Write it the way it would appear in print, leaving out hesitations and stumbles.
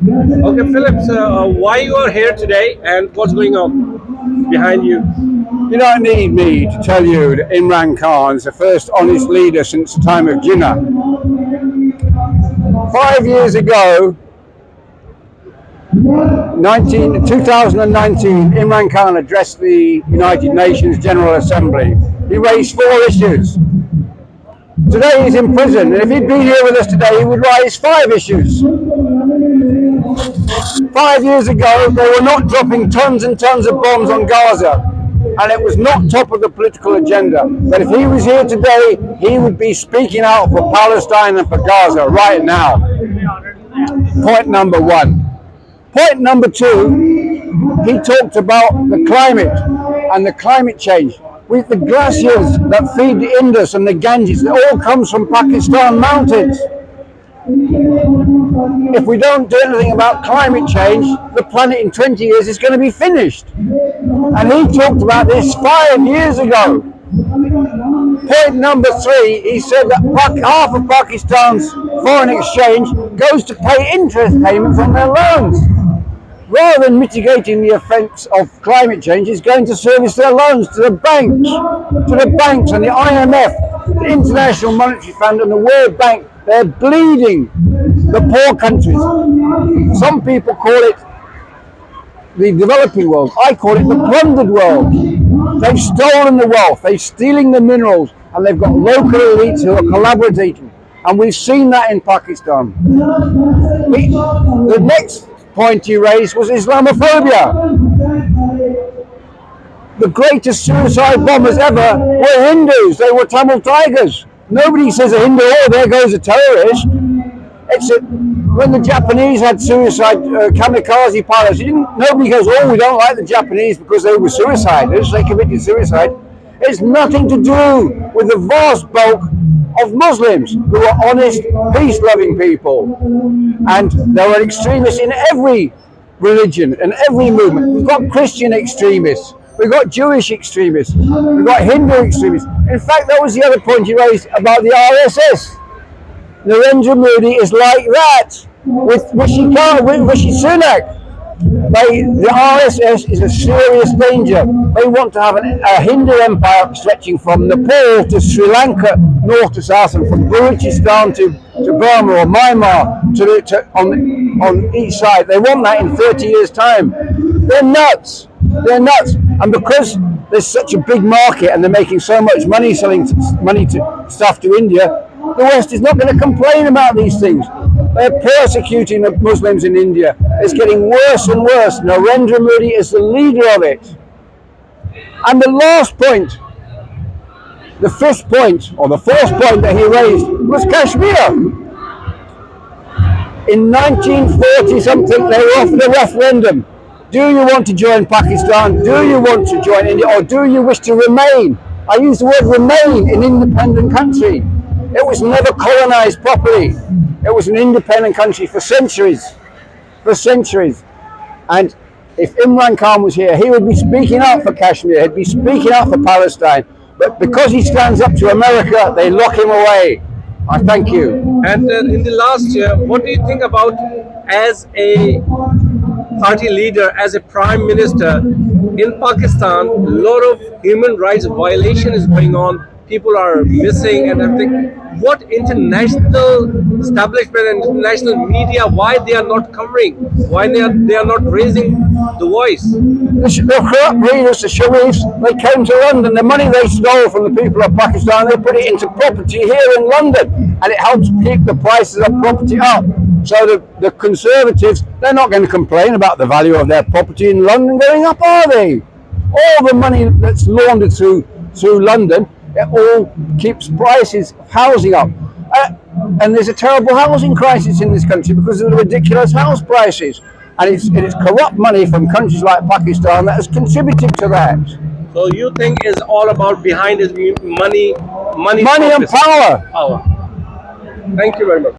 Okay, Phillips, why you are here today and what's going on behind you? You don't need me to tell you that Imran Khan is the first honest leader since the time of Jinnah. 5 years ago, 2019, Imran Khan addressed the United Nations General Assembly. He raised four issues. Today he's in prison, and if he'd been here with us today, he would raise five issues. 5 years ago, they were not dropping tons and tons of bombs on Gaza, and it was not top of the political agenda. But if he was here today, he would be speaking out for Palestine and for Gaza right now. Point number one. Point number two, he talked about the climate and the climate change. With the glaciers that feed the Indus and the Ganges, it all comes from Pakistan mountains. If we don't do anything about climate change, the planet in 20 years is going to be finished. And he talked about this 5 years ago. Point number three, he said that half of Pakistan's foreign exchange goes to pay interest payments on their loans. Rather than mitigating the effects of climate change, is going to service their loans to the banks and the IMF, the International Monetary Fund and the World Bank. They're bleeding the poor countries. Some people call it the developing world. I call it the plundered world. They've stolen the wealth, they're stealing the minerals, and they've got local elites who are collaborating. And we've seen that in Pakistan. The next point he raised was Islamophobia. The greatest suicide bombers ever were Hindus. They were Tamil tigers. Nobody says a Hindu, oh, there goes a terrorist. When the Japanese had suicide kamikaze pilots, nobody goes, oh, we don't like the Japanese because they were suiciders, they committed suicide. It's nothing to do with the vast bulk of Muslims who are honest, peace-loving people. And there are extremists in every religion and every movement. We've got Christian extremists, we've got Jewish extremists, we've got Hindu extremists. In fact, that was the other point you raised about the RSS. Narendra Modi is like that with Rishi Sunak. The RSS is a serious danger. They want to have a Hindu empire stretching from Nepal to Sri Lanka, north to south, and from Balochistan to Burma or Myanmar on each side. They want that in 30 years' time. They're nuts. They're nuts. And because there's such a big market and they're making so much money selling stuff to India, the West is not going to complain about these things. They're persecuting the Muslims in India. It's getting worse and worse. Narendra Modi is the leader of it. And the last point, the fifth point, or the fourth point that he raised was Kashmir. In 1940 something, they offered a referendum. Do you want to join Pakistan? Do you want to join India? Or do you wish to remain? I use the word remain, an independent country. It was never colonized properly. It was an independent country for centuries. And if Imran Khan was here, he would be speaking out for Kashmir. He'd be speaking out for Palestine. But because he stands up to America, they lock him away. I thank you. And in the last year, what do you think about as a party leader, as a prime minister in Pakistan? A lot of human rights violation is going on. People are missing and everything. What international establishment and international media, why they are not covering? Why they are not raising the voice? The corrupt leaders, the Sharifs, they came to London. The money they stole from the people of Pakistan, they put it into property here in London, and it helps keep the prices of property up. So the Conservatives, they're not going to complain about the value of their property in London going up, are they? All the money that's laundered through London, it all keeps prices of housing up. And there's a terrible housing crisis in this country because of the ridiculous house prices. And it's corrupt money from countries like Pakistan that has contributed to that. So you think it's all about behind is money and power. Power. Thank you very much.